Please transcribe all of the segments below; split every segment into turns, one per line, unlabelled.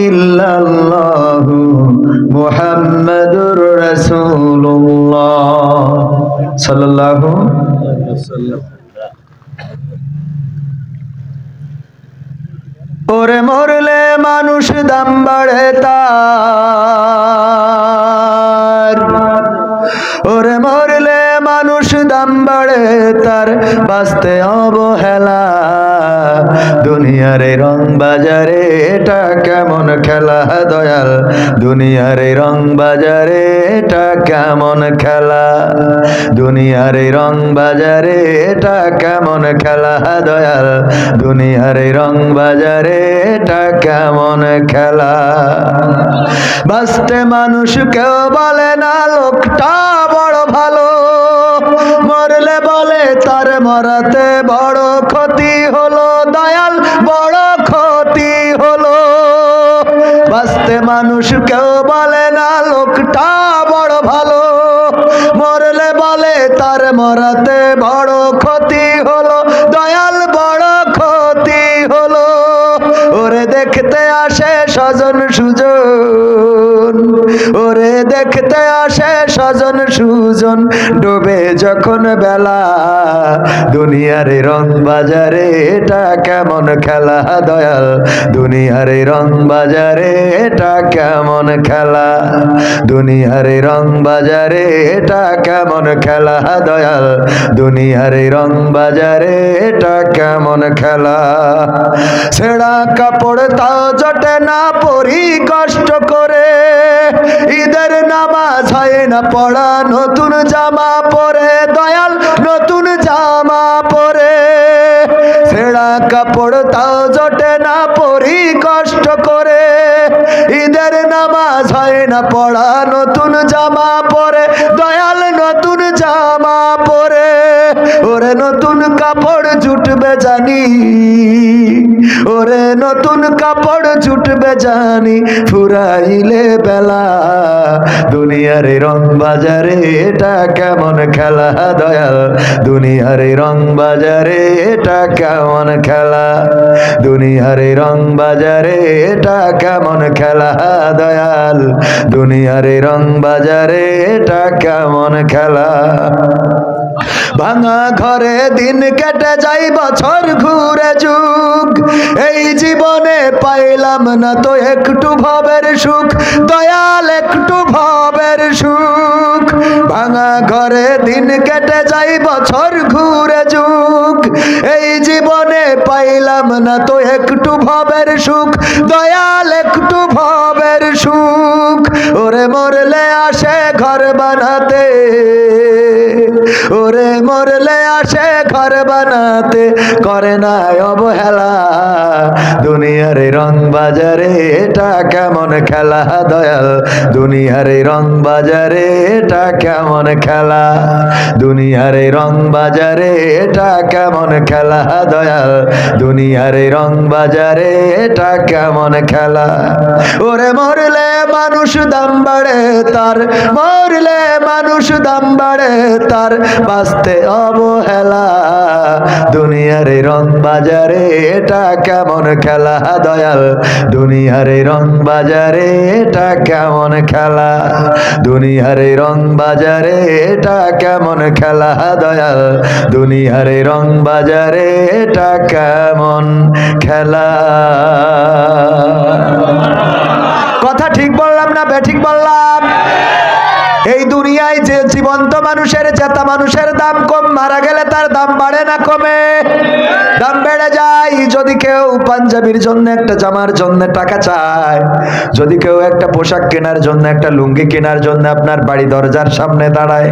ইল্লাল্লাহু মুহাম্মাদুর রাসূলুল্লাহ সাল্লাল্লাহু আলাইহি ওয়াসাল্লাম। ওরে মরলে মানুষ দাম বাড়ে তার, ওরে মরলে মানুষ দাম বাড়ে তার, বাঁচতে অবহেলা দুনিয়ার এই রং বাজারে, এটা কেমন খেলা দয়াল, দুনিয়ার এই রং বাজারে এটা কেমন খেলা, দুনিয়ার এই রং বাজারে এটা কেমন খেলা দয়াল, দুনিয়ার এই রং বাজারে এটা কেমন খেলা। বাঁচতে মানুষ কেউ বলে না লোকটা বড় ভালো, মরলে বলে তার মরাতে বড় ক্ষতি হলো দয়াল, বড় ক্ষতি হলো। বাঁচতে মানুষ কেউ বলে না লোকটা বড় ভালো, মরলে বলে তার মরাতে বড় ক্ষতি হলো দয়াল, বড় ক্ষতি হলো। ওরে দেখতে আসে স্বজন সুজন, ওরে দেখতে আসে স্বজন সুজন, ডুবে যখন বেলা দুনিয়ার এই রং বাজারে এটা কেমন খেলা দয়াল, দুনিয়ার এই রং বাজারে এটা কেমন খেলা, দুনিয়ার এই রং বাজারে এটা কেমন খেলা দয়াল, দুনিয়ার এই রং বাজারে এটা কেমন খেলা। ছেঁড়া কাপড় তাও জটে না পরি কষ্ট করে, ঈদের নামাজ হয় না পড়া নতুন জামা পরে দয়াল, নতুন জামা পরে। ছেঁড়া কাপড় তাও জটে না পরি কষ্ট করে, ঈদের নামাজ হয় না পড়া নতুন জামা পরে দয়াল, নতুন জামা পরে। ওরে নতুন কাপড় জুটবে জানি, ওরে নতুন কাপড় জুটবে জানি, ফুরাইলে বেলা দুনিয়ার এই রং বাজারে এটা কেমন খেলা দয়াল, দুনিয়ার এই রং বাজারে এটা কেমন খেলা, দুনিয়ার এই রং বাজারে এটা কেমন খেলা দয়াল, দুনিয়ার এই রং বাজারে এটা কেমন খেলা। ভাঙা ঘরে দিন কেটে যাই বছর ঘুরে যুগ, এই জীবনে পাইলাম না তো একটু ভবের সুখ দয়াল, একটু ভবের সুখ। ভাঙা ঘরে দিন কেটে যাই বছর ঘুরে যুগ, এই জীবনে পাইলাম না তো একটু ভবের সুখ দয়াল, একটু ভবের সুখ। ওরে মরলে আসে ঘর বানাতে, ওরে মরলে আসে ঘর বানাতে, করে না অবহেলা দুনিয়ার এই রং বাজারে এটা কেমন খেলা দয়াল, দুনিয়ার এই রং বাজারে এটা কেমন খেলা, দুনিয়ার এই রং বাজারে এটা কেমন খেলা দয়াল, দুনিয়ার এই রং বাজারে এটা কেমন খেলা। ওরে মরলে মানুষ দাম বাড়ে তার, মরলে মানুষ দাম বাড়ে তার, বাঁচতে অবহেলা দুনিয়ার এই রং বাজারে এটা কেমন খেলা দয়াল, দুনিয়ার এই রং বাজারে এটা কেমন খেলা, দুনিয়ার এই রং বাজারে এটা কেমন খেলা দয়াল, দুনিয়ার এই রং বাজারে এটা কেমন খেলা। কথা ঠিক বললাম না বেঠিক বললাম? এই দুনিয়ায় যে জীবন্ত মানুষের, চেতা মানুষের দাম কম, মারা গেলে তার দাম বাড়ে না কমে, দাম বেড়ে যায়। যদি কেউ পাঞ্জাবির জন্য, একটা জামার জন্য টাকা চায়, যদি কেউ একটা পোশাক কেনার জন্য, একটা লুঙ্গি কেনার জন্য আপনার বাড়ি দরজার সামনে দাঁড়ায়,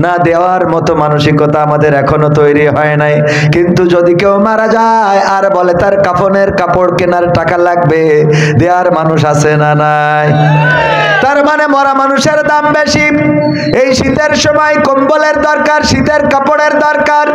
না দেওয়ার মতো মানসিকতা আমাদের এখনো তৈরি হয় নাই। কিন্তু যদি কেউ মারা যায় আর বলে তার কাফনের কাপড় কেনার টাকা লাগবে, দেওয়ার মানুষ আছে না নাই? তার মানে মরা মানুষের দাম বেশি। এই শীতের সময় কম্বলের দরকার, শীতের কাপড়ের দরকার।